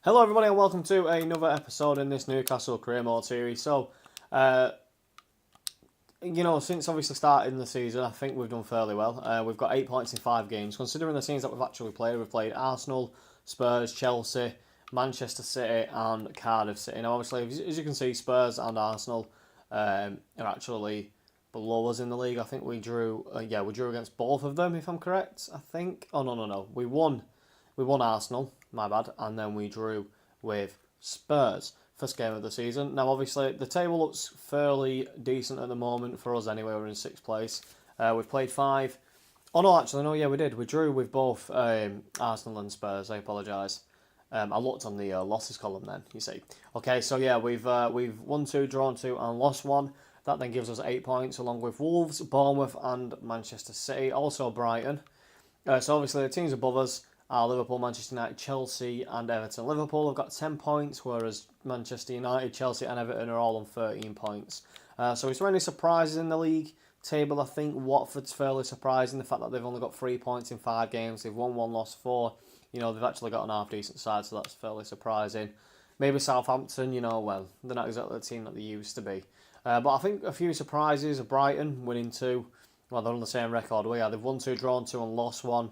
Hello everybody and welcome to another episode in this Newcastle career mode series. Uh, since obviously starting the season, I think we've done fairly well. We've got 8 points in 5 games. Considering the teams that we've played Arsenal, Spurs, Chelsea, Manchester City and Cardiff City. Now obviously, as you can see, Spurs and Arsenal are actually below us in the league. I think we drew, we drew against both of them if I'm correct, I think. Oh no. We won Arsenal, my bad, and then we drew with Spurs. First game of the season. Now, obviously, the table looks fairly decent at the moment for us anyway. We're in 6th place. We've played 5. Oh, no, actually, no, yeah, we did. We drew with both Arsenal and Spurs. I apologise. I looked on the losses column then, you see. Okay, so yeah, we've won 2, drawn 2, and lost 1. That then gives us 8 points, along with Wolves, Bournemouth, and Manchester City. Also Brighton. So obviously, the teams above us are Liverpool, Manchester United, Chelsea and Everton. Liverpool have got 10 points, whereas Manchester United, Chelsea and Everton are all on 13 points. So is there any surprises in the league table? I think Watford's fairly surprising, the fact that they've only got 3 points in 5 games. They've won 1, lost 4. They've actually got an half-decent side, so that's fairly surprising. Maybe Southampton, they're not exactly the team that they used to be. But I think a few surprises are Brighton winning 2. Well, they're on the same record we are. They've won 2, drawn 2 and lost 1.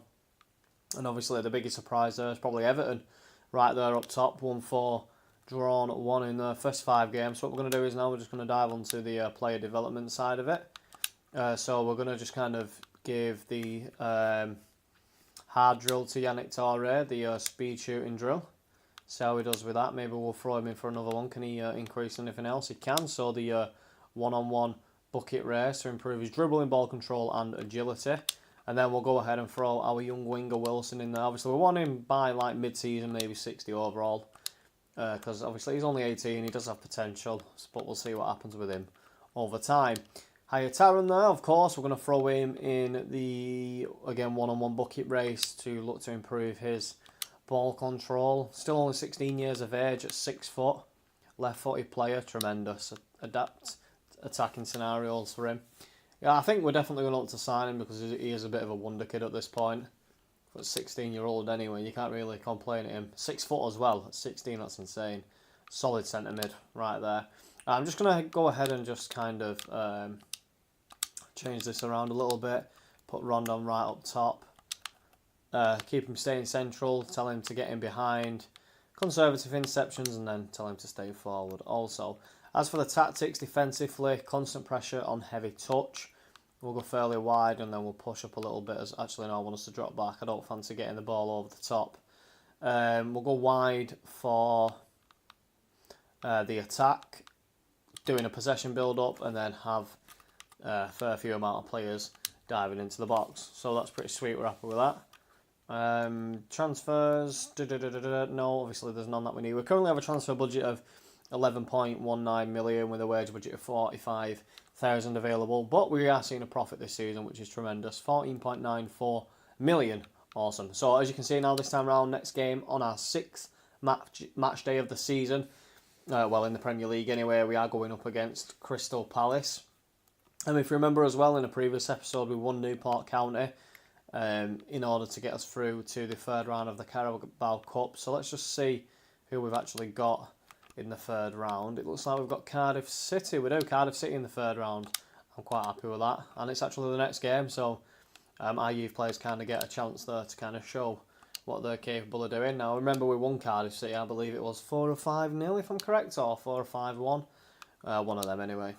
And obviously the biggest surprise there is probably Everton, right there up top, 1-4, drawn 1 in the first 5 games. So what we're going to do is now we're just going to dive onto the player development side of it. So we're going to just kind of give the hard drill to Yannick Touré, the speed shooting drill. See how he does with that. Maybe we'll throw him in for another one. Can he increase anything else? He can. So the one-on-one bucket race to improve his dribbling, ball control and agility. And then we'll go ahead and throw our young winger Wilson in there. Obviously, we want him by like mid-season, maybe 60 overall. Because obviously he's only 18, he does have potential. But we'll see what happens with him over time. Hayataran there, of course. We're going to throw him in the, again, one-on-one bucket race to look to improve his ball control. Still only 16 years of age at 6 foot. Left-footed player, tremendous. Adapt attacking scenarios for him. Yeah, I think we're definitely going to look to sign him because he is a bit of a wonder kid at this point. For a 16-year-old anyway, you can't really complain at him. 6 foot as well, at 16, that's insane. Solid centre mid right there. I'm just going to go ahead and just kind of change this around a little bit. Put Rondon right up top. Keep him staying central, tell him to get in behind. Conservative interceptions and then tell him to stay forward also. As for the tactics, defensively, constant pressure on heavy touch. We'll go fairly wide and then we'll push up a little bit. Actually, no, I want us to drop back. I don't fancy getting the ball over the top. We'll go wide for the attack, doing a possession build-up and then have a fair few amount of players diving into the box. So that's pretty sweet, we're happy with that. Transfers, no, obviously there's none that we need. We currently have a transfer budget of 11.19 million with a wage budget of 45,000 available, but we are seeing a profit this season, which is tremendous. 14.94 million, awesome. So as you can see now, this time around, next game on our 6th match day of the season, in the Premier League anyway, we are going up against Crystal Palace. And if you remember as well, in a previous episode, we won Newport County in order to get us through to the 3rd round of the Carabao Cup. So let's just see who we've actually got in the 3rd round. It looks like we've got Cardiff City. We do Cardiff City in the 3rd round. I'm quite happy with that. And it's actually the next game, so our youth players kind of get a chance there to kind of show what they're capable of doing. Now, remember we won Cardiff City, I believe it was 4 or 5-0 if I'm correct, or 4 or 5-1. One of them anyway.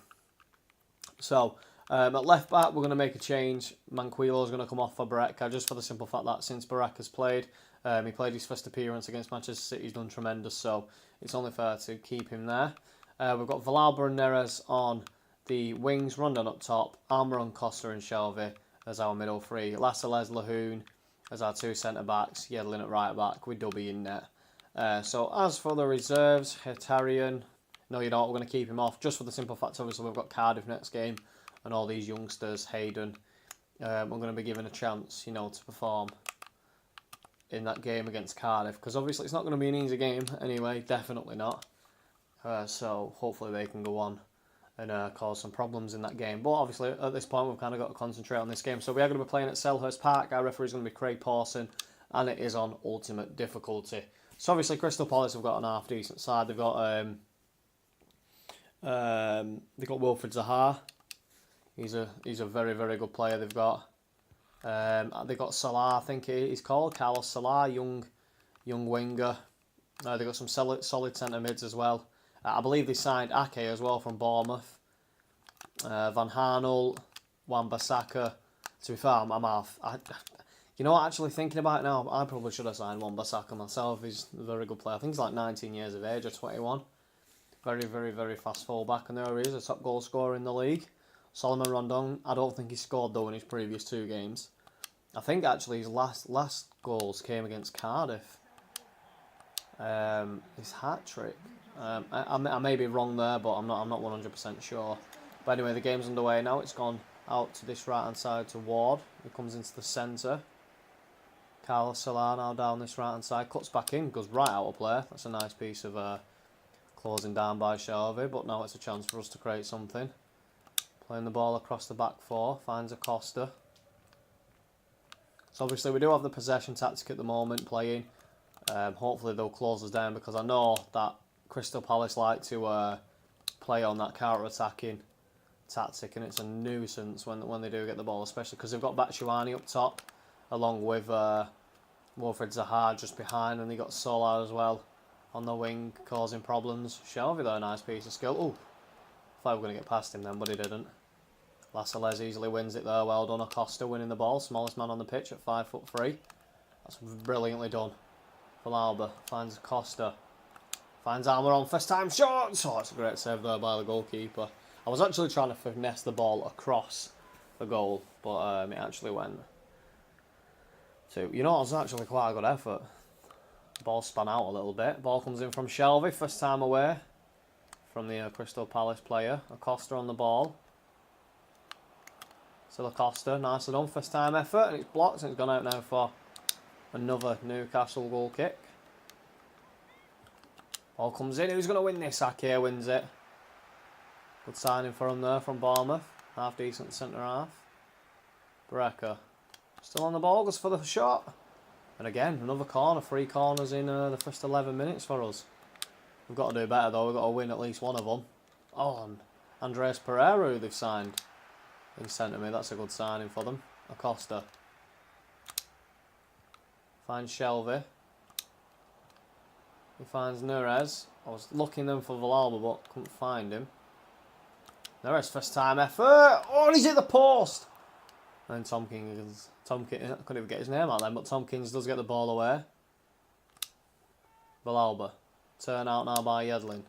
So, at left back, we're going to make a change. Manquilo's going to come off for Barreca, just for the simple fact that since Barreca's played, he played his first appearance against Manchester City, he's done tremendous, so it's only fair to keep him there. We've got Villalba and Neres on the wings, Rondon up top, Almiron, Costa and Shelby as our middle 3, Lascelles, Lahoun as our 2 centre-backs, Yedlin at right-back with Dubby in net. So as for the reserves, Hetarian, no you don't, we're going to keep him off, just for the simple fact obviously we've got Cardiff next game, and all these youngsters, Hayden, we're going to be given a chance, to perform in that game against Cardiff, because obviously it's not going to be an easy game anyway, definitely not. So hopefully they can go on and cause some problems in that game. But obviously at this point we've kind of got to concentrate on this game. So we are going to be playing at Selhurst Park. Our referee is going to be Craig Pawson, and it is on ultimate difficulty. So obviously Crystal Palace have got an half decent side. They've got Wilfred Zaha. He's a very, very good player. They've got Salah, I think he's called Carlos Salah, young winger. They've got some solid centre mids as well. I believe they signed Ake as well from Bournemouth. Van Hanel, Wan-Bissaka. To be fair, I'm half. You know what, actually thinking about it now, I probably should have signed Wan-Bissaka myself. He's a very good player. I think he's like 19 years of age or 21. Very, very, very fast fullback. And there he is, a top goal scorer in the league. Solomon Rondon, I don't think he scored though in his previous 2 games. I think actually his last goals came against Cardiff. His hat-trick. I may be wrong there, but I'm not 100% sure. But anyway, the game's underway now. It's gone out to this right-hand side to Ward. He comes into the centre. Carlos Salah now down this right-hand side. Cuts back in, goes right out of play. That's a nice piece of closing down by Shelvey. But now it's a chance for us to create something. Playing the ball across the back 4. Finds Acosta. So obviously we do have the possession tactic at the moment playing. Hopefully they'll close us down, because I know that Crystal Palace like to play on that counter-attacking tactic, and it's a nuisance when they do get the ball, especially because they've got Batshuayi up top along with Wilfred Zaha just behind, and they got Solar as well on the wing causing problems. Shelvey though, nice piece of skill. Oh, thought we were going to get past him then, but he didn't. Lascelles easily wins it there. Well done, Acosta winning the ball. Smallest man on the pitch at 5'3". That's brilliantly done. Villalba finds Acosta. Finds Almiron. First time shot. So it's a great save there by the goalkeeper. I was actually trying to finesse the ball across the goal, but it actually went to... You know, it was actually quite a good effort. The ball spun out a little bit. Ball comes in from Shelvey. First time away from the Crystal Palace player. Acosta on the ball. Still Acosta, nicely done, first time effort, and it's blocked, and it's gone out now for another Newcastle goal kick. Ball comes in, who's going to win this? Ake wins it. Good signing for him there from Bournemouth, half decent centre half. Brecker, still on the ball, goes for the shot. And again, another corner, 3 corners in the first 11 minutes for us. We've got to do better though, we've got to win at least one of them. Oh, and Andreas Pereira, who they've signed in centre mid, that's a good signing for them. Acosta finds Shelvey. He finds Neres. I was looking then for Villalba but couldn't find him. Neres, first time effort. Oh, and he's hit the post. And Tompkins, I couldn't even get his name out then, but Tompkins does get the ball away. Villalba, turn out now by Yedlin.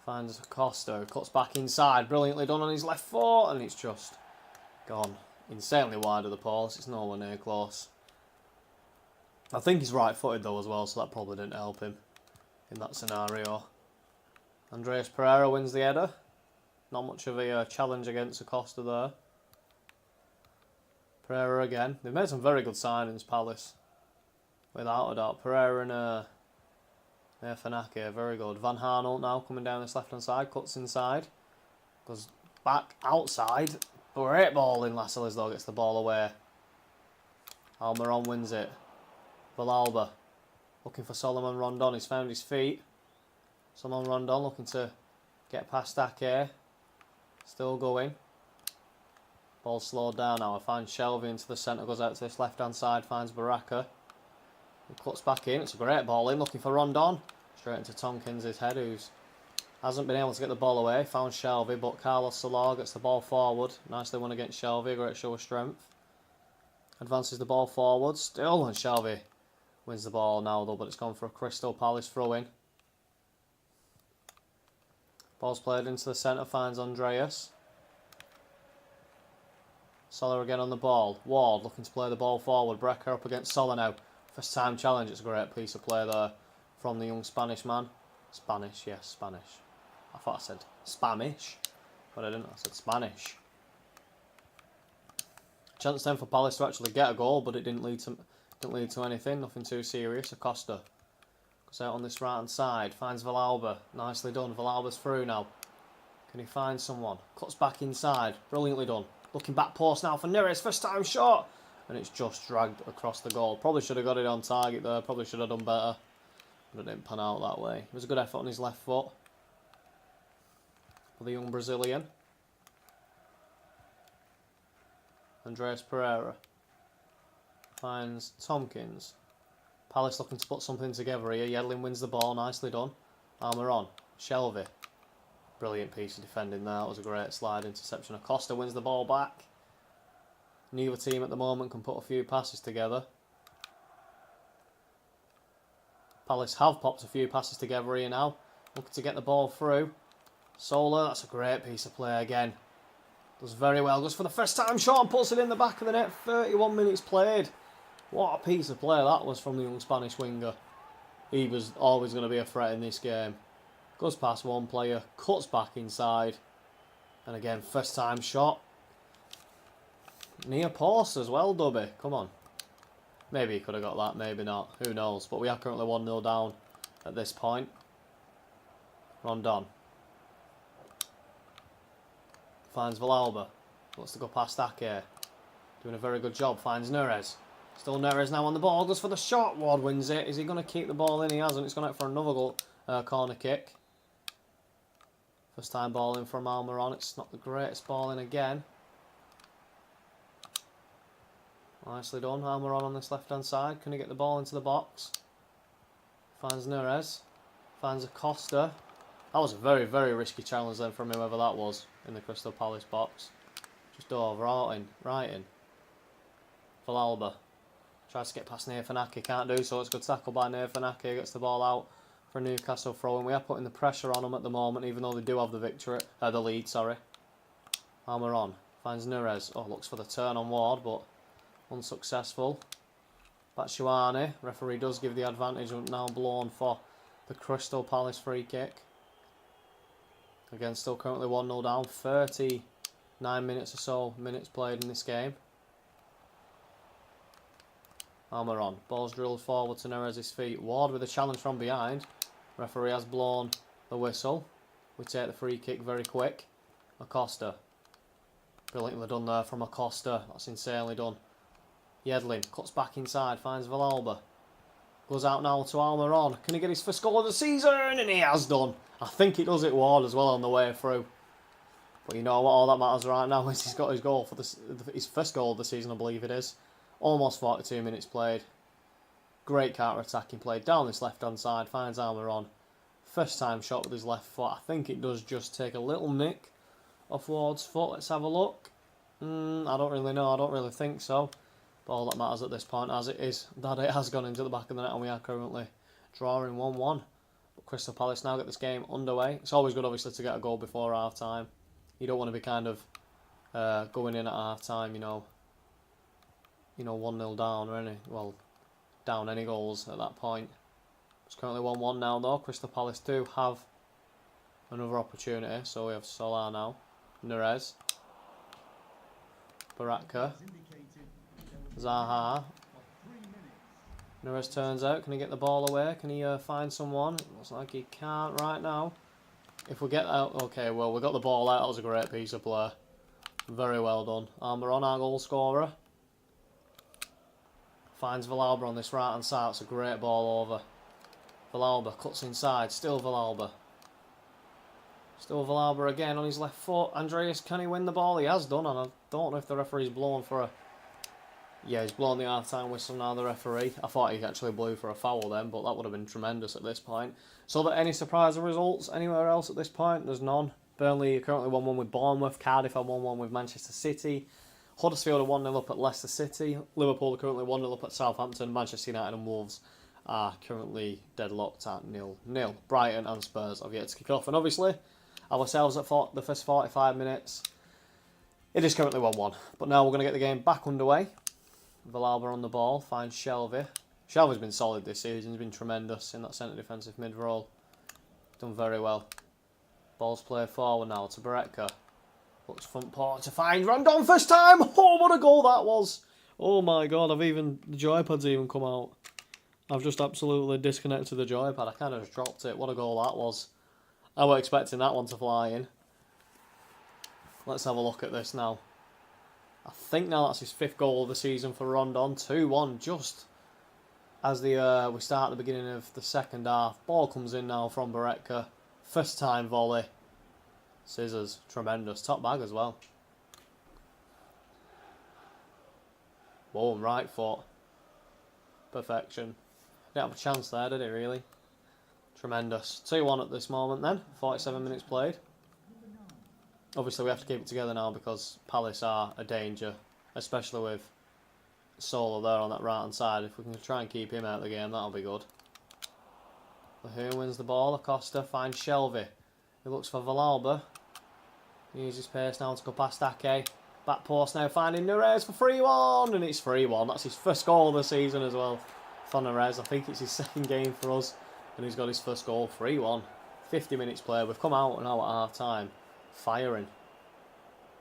Finds Acosta, cuts back inside, brilliantly done on his left foot, and it's just gone insanely wide of the post. It's nowhere near close. I think he's right-footed though as well, so that probably didn't help him in that scenario. Andreas Pereira wins the header. Not much of a challenge against Acosta there. Pereira again. They've made some very good signings, Palace. Without a doubt. Pereira and Fanake, very good. Van Hanel now coming down this left-hand side, cuts inside, goes back outside. Great ball in. Lascelles though gets the ball away. Almiron wins it. Villalba looking for Solomon Rondon. He's found his feet. Solomon Rondon looking to get past Ake. Still going. Ball slowed down now. I find Shelvey into the centre, goes out to this left-hand side, finds Baraka. He cuts back in. It's a great ball in, looking for Rondon. Straight into Tompkins' head, who hasn't been able to get the ball away. Found Shelvey, but Carlos Salah gets the ball forward. Nicely won against Shelvey, a great show of strength. Advances the ball forward, still, and Shelvey wins the ball now though, but it's gone for a Crystal Palace throw-in. Ball's played into the centre, finds Andreas. Solar again on the ball. Ward looking to play the ball forward. Brecker up against Solar now. First time challenge. It's a great piece of play there from the young Spanish man. Spanish, yes, Spanish. I thought I said Spanish, but I didn't. I said Spanish. Chance then for Palace to actually get a goal, but it didn't lead to anything. Nothing too serious. Acosta goes out on this right hand side. Finds Villalba. Nicely done. Villalba's through now. Can he find someone? Cuts back inside. Brilliantly done. Looking back post now for Neres. First time shot. And it's just dragged across the goal. Probably should have got it on target there. Probably should have done better. But it didn't pan out that way. It was a good effort on his left foot for the young Brazilian. Andreas Pereira finds Tompkins. Palace looking to put something together here. Yedlin wins the ball. Nicely done. Armour on. Shelvey. Brilliant piece of defending there. That was a great slide interception. Acosta wins the ball back. Neither team at the moment can put a few passes together. Palace have popped a few passes together here now. Looking to get the ball through. Solar, that's a great piece of play again. Does very well. Goes for the first time shot and puts it in the back of the net. 31 minutes played. What a piece of play that was from the young Spanish winger. He was always going to be a threat in this game. Goes past one player, cuts back inside. And again, first time shot. Near post as well, Dubby. Come on. Maybe he could have got that, maybe not. Who knows? But we are currently 1-0 down at this point. Rondon. Finds Villalba. Wants to go past Ake. Doing a very good job. Finds Neres. Still Neres now on the ball. Goes for the shot. Ward wins it. Is he going to keep the ball in? He hasn't. It's gone out for another goal, corner kick. First time ball in from Almiron. It's not the greatest ball in again. Nicely done. Almiron on this left hand side. Can he get the ball into the box? Finds Neres. Finds Acosta. That was a very, very risky challenge then from whoever that was in the Crystal Palace box. Just over, right in. Villalba. Tries to get past Nathan Ake, can't do so. It's a good tackle by Nathan Ake. Gets the ball out for Newcastle throw-in. We are putting the pressure on them at the moment, even though they do have the lead, sorry. Almiron finds Neres. Oh, looks for the turn on Ward, but unsuccessful. Batshuayi. Referee does give the advantage, now blown for the Crystal Palace free kick. Again, still currently 1-0 down. 39 minutes or so played in this game. Almiron. Ball's drilled forward to Neres' feet. Ward with a challenge from behind. Referee has blown the whistle. We take the free kick very quick. Acosta. Brilliantly done there from Acosta. That's insanely done. Yedlin cuts back inside. Finds Villalba. Goes out now to Almiron. Can he get his first goal of the season? And he has done. I think he does it Ward as well on the way through. But you know what? All that matters right now is he's got his goal for his first goal of the season, I believe it is. Almost 42 minutes played. Great counter-attacking play down this left-hand side. Finds Almiron. First time shot with his left foot. I think it does just take a little nick off Ward's foot. Let's have a look. I don't really know. I don't really think so. But all that matters at this point, as it is, that it has gone into the back of the net and we are currently drawing 1-1. But Crystal Palace now get this game underway. It's always good, obviously, to get a goal before half-time. You don't want to be kind of going in at half-time, you know, 1-0 down or down any goals at that point. It's currently 1-1 now, though. Crystal Palace do have another opportunity. So we have Solar now. Neres. Baraka. Zaha. Neres turns out. Can he get the ball away? Can he find someone? Looks like he can't right now. If we get out... Okay, well, we got the ball out. That was a great piece of play. Very well done. Almiron, our goal scorer. Finds Villalba on this right hand side. It's a great ball over. Villalba cuts inside. Still Villalba. Still Villalba again on his left foot. Andreas, can he win the ball? He has done, and I don't know if the referee's blown for a... Yeah, he's blown the half-time whistle now, the referee. I thought he actually blew for a foul then, but that would have been tremendous at this point. So that any surprise results anywhere else at this point? There's none. Burnley are currently 1-1 with Bournemouth. Cardiff are 1-1 with Manchester City. Huddersfield are 1-0 up at Leicester City. Liverpool are currently 1-0 up at Southampton. Manchester United and Wolves are currently deadlocked at 0-0. Brighton and Spurs have yet to kick off. And obviously, ourselves at the first 45 minutes, it is currently 1-1. But now we're going to get the game back underway. Villalba on the ball, finds Shelvey. Shelvey's been solid this season. He's been tremendous in that centre defensive mid role. Done very well. Ball's played forward now to Baraka. Looks front port to find Rondon first time. Oh, what a goal that was. Oh my god, the joypad's even come out. I've just absolutely disconnected the joypad. I kind of just dropped it. What a goal that was. I was expecting that one to fly in. Let's have a look at this now. I think now that's his 5th goal of the season for Rondon. 2-1, just As we start at the beginning of the second half, ball comes in now from Baretka. First time volley. Scissors, tremendous. Top bag as well. Boom, right foot. Perfection. Didn't have a chance there, did he, really? Tremendous. 2-1 at this moment then. 47 minutes played. Obviously, we have to keep it together now because Palace are a danger, especially with Solo there on that right-hand side. If we can try and keep him out of the game, that'll be good. Who wins the ball? Acosta finds Shelvey. He looks for Villalba. He uses pace now to go past Ake. Back post now finding Neres for 3-1. And it's 3-1. That's his first goal of the season as well for Neres. I think it's his second game for us. And he's got his first goal. 3-1. 50 minutes played. We've come out now at half-time. Firing.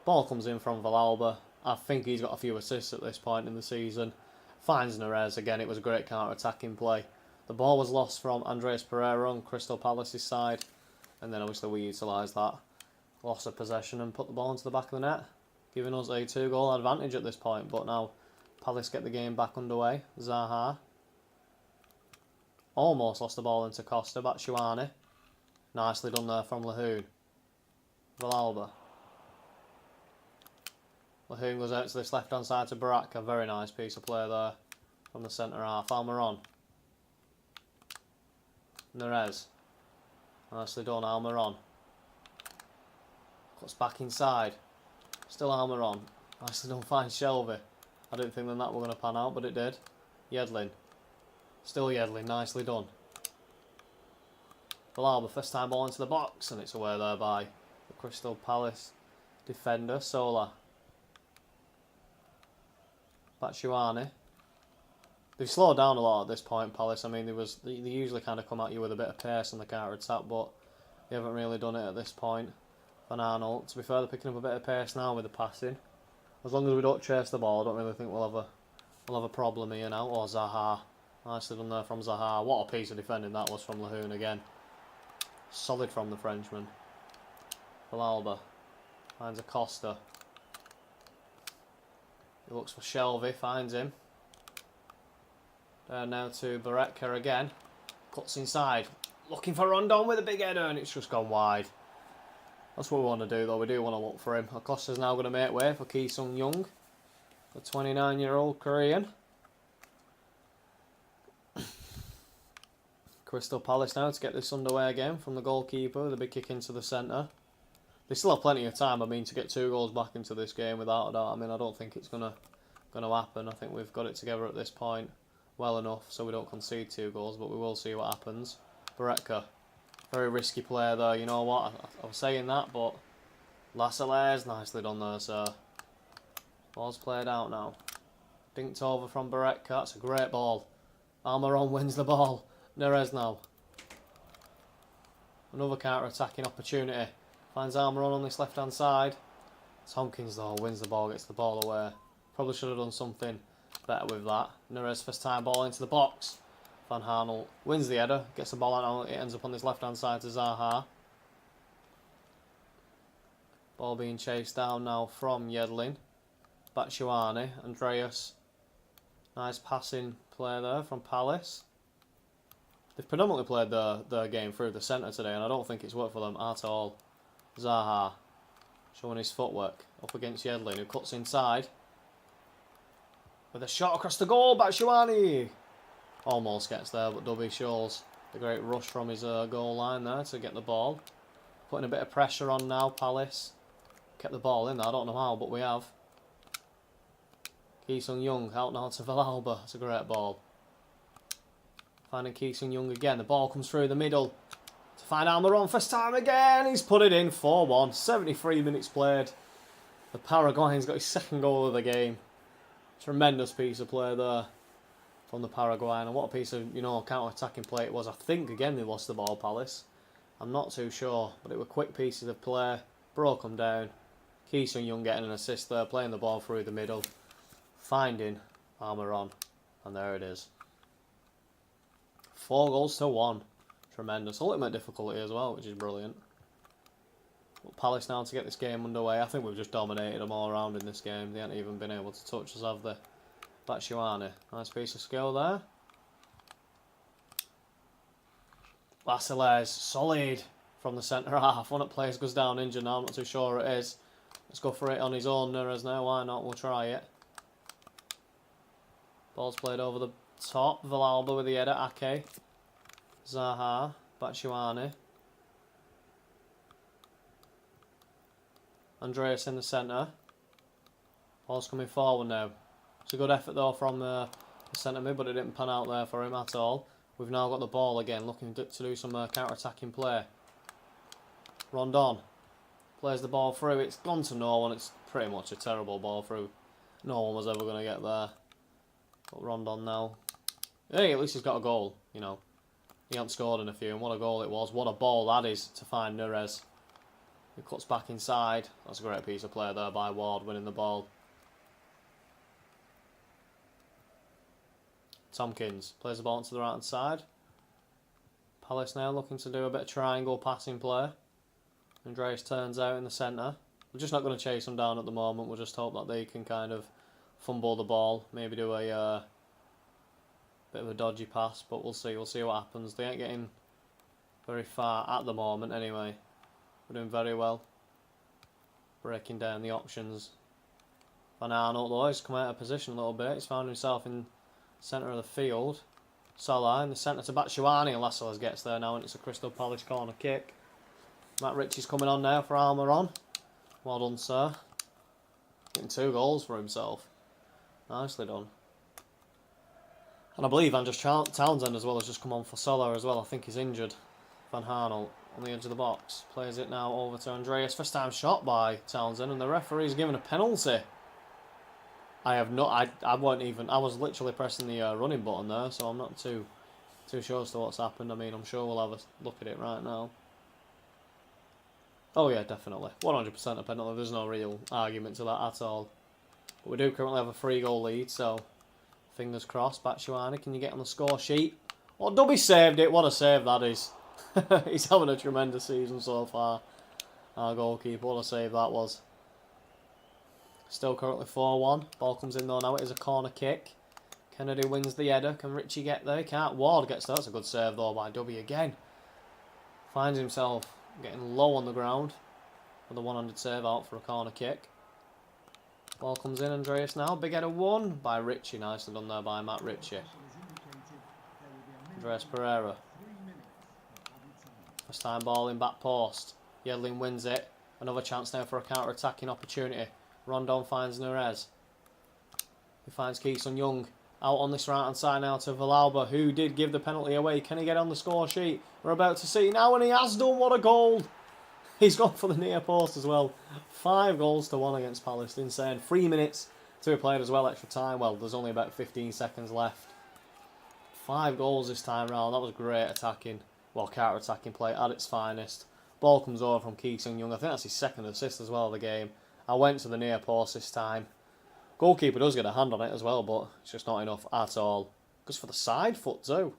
Ball comes in from Villalba. I think he's got a few assists at this point in the season. Finds Neres. Again, it was a great counter-attacking play. The ball was lost from Andreas Pereira on Crystal Palace's side. And then obviously we utilised that. Loss of possession and put the ball into the back of the net. Giving us a 2-goal advantage at this point. But now Palace get the game back underway. Zaha. Almost lost the ball into Costa. Batshuayi. Nicely done there from Lahoud. Villalba. Lahoud goes out to this left-hand side to Barak. A very nice piece of play there from the centre half. Almiron. Neres. Nicely done, Almiron. Cuts back inside. Still Almiron. Nicely done, finds Shelvey. I didn't think that were going to pan out, but it did. Yedlin. Still Yedlin, nicely done. Villalba, first time ball into the box, and it's away there by the Crystal Palace defender, Sola. Batshuayi. They've slowed down a lot at this point, Palace. I mean, they usually kind of come at you with a bit of pace on the counter-attack, but they haven't really done it at this point. Van Arnold, to be fair, they're picking up a bit of pace now with the passing. As long as we don't chase the ball, I don't really think we'll have a problem here now. Oh, Zaha. Nicely done there from Zaha. What a piece of defending that was from Lahoud again. Solid from the Frenchman. Villalba. Finds Acosta. He looks for Shelvey, finds him. Now to Baretka again. Cuts inside. Looking for Rondon with a big header, and it's just gone wide. That's what we want to do, though. We do want to look for him. Acosta's now going to make way for Ki Sung Young, the 29-year-old Korean. Crystal Palace now to get this underway again from the goalkeeper with a big kick into the centre. They still have plenty of time, I mean, to get 2 goals back into this game without a doubt. I mean, I don't think it's going to happen. I think we've got it together at this point well enough so we don't concede 2 goals, but we will see what happens. Baretka. Very risky player there, you know what? I was saying that, but Lascelles, nicely done there, sir. Ball's played out now. Dinked over from Baretka, that's a great ball. Almiron wins the ball. Neres now. Another counter-attacking opportunity. Finds Almiron on this left-hand side. Tompkins, though, wins the ball, gets the ball away. Probably should have done something better with that. Neres first time ball into the box. Van Arnold wins the header, gets the ball out, it ends up on this left-hand side to Zaha. Ball being chased down now from Yedlin. Batshuayi, Andreas. Nice passing play there from Palace. They've predominantly played their game through the centre today, and I don't think it's worked for them at all. Zaha showing his footwork up against Yedlin, who cuts inside. With a shot across the goal, Batshuayi. Almost gets there, but Dubby shows the great rush from his goal line there to get the ball. Putting a bit of pressure on now, Palace. Kept the ball in there, I don't know how, but we have. Ki Sung Young out now to Villalba. It's a great ball. Finding Ki Sung Young again. The ball comes through the middle to find Almiron. First time again. He's put it in 4-1. 73 minutes played. The Paraguayan's got his second goal of the game. Tremendous piece of play there from the Paraguayan. And what a piece of, counter-attacking play it was. I think, again, they lost the ball, Palace. I'm not too sure. But it were quick pieces of play. Broke them down. Ki Sung Young getting an assist there. Playing the ball through the middle. Finding Almiron. And there it is. 4-1. Tremendous. Ultimate difficulty as well, which is brilliant. But Palace now to get this game underway. I think we've just dominated them all around in this game. They haven't even been able to touch us, have they? Batshuayi. Nice piece of skill there. Basile's solid from the centre half. One of the players goes down injured now. I'm not too sure it is. Let's go for it on his own, Nurez now. Why not? We'll try it. Ball's played over the top. Villalba with the header. Ake. Zaha. Batshuayi. Andreas in the centre. Ball's coming forward now. It's a good effort though from the centre mid, but it didn't pan out there for him at all. We've now got the ball again, looking to do some counter-attacking play. Rondon plays the ball through. It's gone to no one. It's pretty much a terrible ball through. No one was ever going to get there. But Rondon now. Hey, at least he's got a goal, you know. He hasn't scored in a few, and what a goal it was. What a ball that is to find Nurez. He cuts back inside. That's a great piece of play there by Ward, winning the ball. Tompkins plays the ball onto the right hand side. Palace now looking to do a bit of triangle passing play. Andreas turns out in the centre. We're just not going to chase them down at the moment. We'll just hope that they can kind of fumble the ball. Maybe do a bit of a dodgy pass, but we'll see. We'll see what happens. They ain't getting very far at the moment anyway. We're doing very well. Breaking down the options. Van Arnold though, he's come out of position a little bit. He's found himself in centre of the field. Salah in the centre to Batshuayi, and Lascelles gets there now, and it's a Crystal Palace corner kick. Matt Ritchie's coming on now for Almiron. Well done, sir. Getting 2 goals for himself. Nicely done. And I believe Andrews Townsend as well has just come on for Salah as well. I think he's injured. Van Arnold on the edge of the box. Plays it now over to Andreas. First time shot by Townsend, and the referee's given a penalty. I was literally pressing the running button there, so I'm not too sure as to what's happened. I mean, I'm sure we'll have a look at it right now. Oh yeah, definitely. 100% a penalty. There's no real argument to that at all. But we do currently have a 3-goal lead, so fingers crossed. Batshuayi, can you get on the score sheet? Oh, Dubby saved it. What a save that is. He's having a tremendous season so far. Our goalkeeper, what a save that was. Still currently 4-1. Ball comes in though now. It is a corner kick. Kennedy wins the header. Can Ritchie get there? He can't. Ward gets there. That's a good save though by Dubby again. Finds himself getting low on the ground with a one-handed save out for a corner kick. Ball comes in. Andreas now. Big header won by Ritchie. Nicely done there by Matt Ritchie. Andreas Pereira. First time ball in back post. Yedlin wins it. Another chance now for a counter-attacking opportunity. Rondon finds Nurez. He finds Keeson Young. Out on this right hand side now to Villalba, who did give the penalty away. Can he get on the score sheet? We're about to see now, and he has done. What a goal! He's gone for the near post as well. 5 goals to 1 against Palace. Insane. 3 minutes to be played as well, extra time. Well, there's only about 15 seconds left. 5 goals this time round. That was great attacking. Well, counter-attacking play at its finest. Ball comes over from Keeson Young. I think that's his 2nd assist as well of the game. I went to the near post this time. Goalkeeper does get a hand on it as well, but it's just not enough at all. Goes for the side foot too.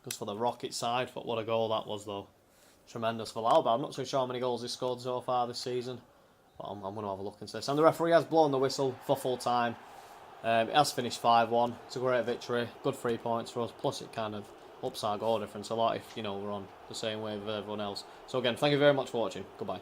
Goes for the rocket side foot. What a goal that was though. Tremendous for Villalba. I'm not too sure how many goals he's scored so far this season. But I'm going to have a look into this. And the referee has blown the whistle for full time. It has finished 5-1. It's a great victory. Good 3 points for us. Plus it kind of ups our goal difference a lot if, you know, we're on the same wave as everyone else. So again, thank you very much for watching. Goodbye.